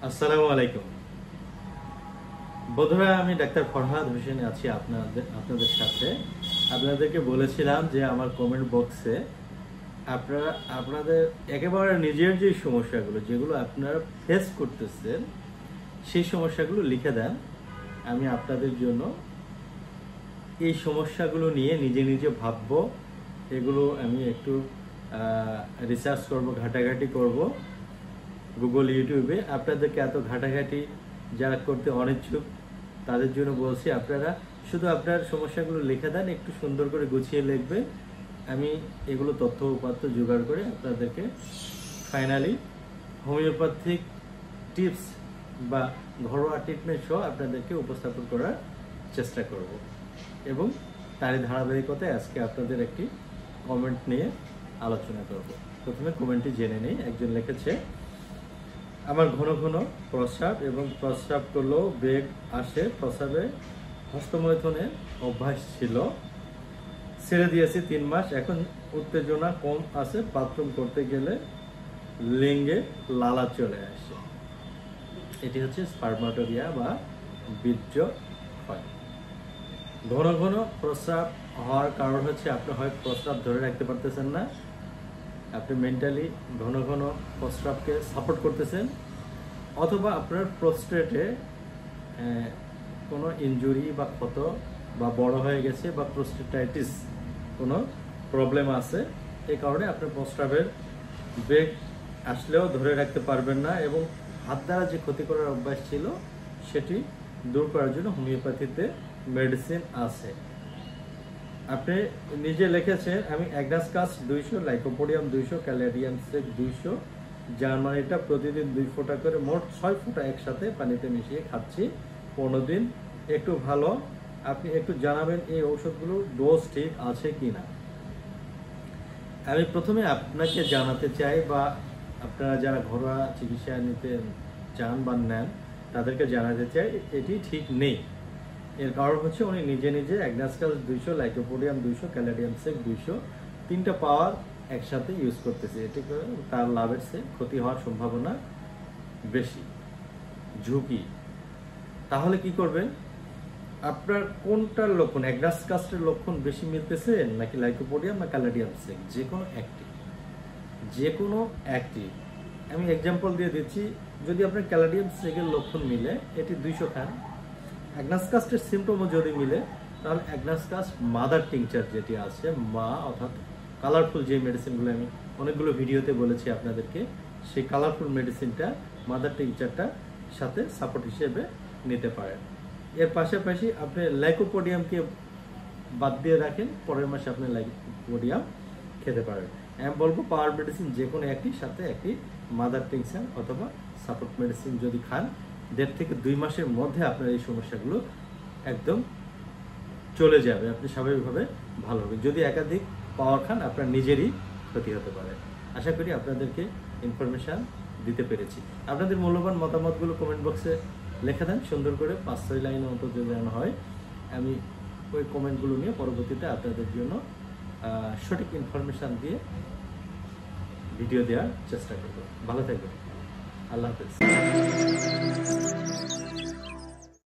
আসসালামু আলাইকুম বন্ধুরা, আমি ডাক্তার ফরহাদ হোসেন আছি আপনাদের সাথে। আপনাদেরকে বলেছিলাম যে আমার কমেন্ট বক্সে আপনাদের একেবারে নিজের যে সমস্যাগুলো যেগুলো আপনারা ফেস করতেছেন সেই সমস্যাগুলো লিখে দেন। আমি আপনাদের জন্য এই সমস্যাগুলো নিয়ে নিজে নিজে ভাববো, এগুলো আমি একটু রিসার্চ করব, ঘাটাঘাটি করব গুগল ইউটিউবে। আপনাদেরকে এত ঘাটাঘাটি যারা করতে অনিচ্ছুক তাদের জন্য বলছি, আপনারা শুধু আপনার সমস্যাগুলো লিখে দেন, একটু সুন্দর করে গুছিয়ে লিখবেন। আমি এগুলো তথ্য উপাত্ত জোগাড় করে আপনাদেরকে ফাইনালি হোমিওপ্যাথিক টিপস বা ঘরোয়া ট্রিটমেন্ট সহ আপনাদেরকে উপস্থাপন করার চেষ্টা করব। এবং তারই ধারাবাহিকতায় আজকে আপনাদের একটি কমেন্ট নিয়ে আলোচনা করব। প্রথমে কমেন্টটি জেনে নেই। একজন লিখেছে, আমার ঘন ঘন প্রস্রাব এবং প্রস্রাব করলেও বেগ আসে। প্রস্রাবে হস্তমৈথুনের অভ্যাস ছিল, ছেড়ে দিয়েছি 3 মাস। এখন উত্তেজনা কম আছে, বাথরুম করতে গেলে লিঙ্গে লালা চলে আসে। এটি হচ্ছে স্পার্মাটোরিয়া বা বীর্য ক্ষয়। ঘন ঘন প্রস্রাব হওয়ার কারণ হচ্ছে আপনি হয় প্রস্রাব ধরে রাখতে পারতেছেন না, আপনি মেন্টালি ঘন ঘন প্রস্রাবকে সাপোর্ট করতেছেন, অথবা আপনার প্রস্টেটে কোনো ইনজুরি বা ক্ষত বা বড় হয়ে গেছে বা প্রস্টেটাইটিস কোনো প্রবলেম আছে। এই কারণে আপনার প্রস্রাবের বেগ আসলেও ধরে রাখতে পারবেন না এবং হাত দ্বারা যে ক্ষতি করার অভ্যাস ছিল সেটি দূর করার জন্য হোমিওপ্যাথিতে মেডিসিন আছে। আপনি নিজে লিখেছেন, আমি অ্যাগনাসকাস 200, লাইকোপোডিয়াম 200, ক্যালেডিয়াম সেক 200, জার্মানিটা প্রতিদিন 2 ফোঁটা করে মোট 6 ফোঁটা একসাথে পানিতে মিশিয়ে খাচ্ছি 15 দিন। একটু ভালো, আপনি একটু জানাবেন এই ঔষধগুলো ডোজ ঠিক আছে কিনা। আমি প্রথমে আপনাকে জানাতে চাই, বা আপনারা যারা ঘরোয়া চিকিৎসা নিতে চান বা নেন তাদেরকে জানাতে চাই, এটি ঠিক নেই। এর কারণ হচ্ছে উনি নিজে নিজে অ্যাগনাসকাস 200, লাইকোপোডিয়াম 200, ক্যালেডিয়াম সেক 200 তিনটা পাওয়ার একসাথে ইউজ করতেছে। এটি করে তার লাভের চেয়ে ক্ষতি হওয়ার সম্ভাবনা বেশি, ঝুঁকি। তাহলে কি করবেন? আপনার কোনটার লক্ষণ, অ্যাগনাসকাসের লক্ষণ বেশি মিলতেছে নাকি লাইকোপোডিয়াম না ক্যালেডিয়াম সেক? যে কোনো একটি আমি এক্সাম্পল দিয়ে দিচ্ছি। যদি আপনার ক্যালেডিয়াম সেকের লক্ষণ মিলে এটি 200 খান, অ্যাগনাসকাসের সিমটমও যদি মিলে তাহলে অ্যাগনাসকাস মাদার টিংচার যেটি আছে, মা অর্থাৎ কালারফুল যে মেডিসিনগুলো আমি অনেকগুলো ভিডিওতে বলেছি আপনাদেরকে, সেই কালারফুল মেডিসিনটা মাদার টিংচারটা সাথে সাপোর্ট হিসেবে নিতে পারেন। এর পাশাপাশি আপনি লাইকোপোডিয়ামকে বাদ দিয়ে রাখেন, পরের মাসে আপনি লাইকোপোডিয়াম খেতে পারেন। আমি বলবো পাওয়ার মেডিসিন যে কোনো একটি সাথে একটি মাদার টিংচার অথবা সাপোর্ট মেডিসিন যদি খান, 1.5 থেকে 2 মাসের মধ্যে আপনার এই সমস্যাগুলো একদম চলে যাবে, আপনি স্বাভাবিকভাবে ভালো হবে। যদি একাধিক পাওয়ার খান আপনার নিজেরই ক্ষতি হতে পারে। আশা করি আপনাদেরকে ইনফরমেশান দিতে পেরেছি। আপনাদের মূল্যবান মতামতগুলো কমেন্ট বক্সে লিখে দেন, সুন্দর করে 5-6 লাইন অন্তত যেন হয়। আমি ওই কমেন্টগুলো নিয়ে পরবর্তীতে আপনাদের জন্য সঠিক ইনফরমেশান দিয়ে ভিডিও দেওয়ার চেষ্টা করব। ভালো থাকবেন, আল্লাহ হাফেজ।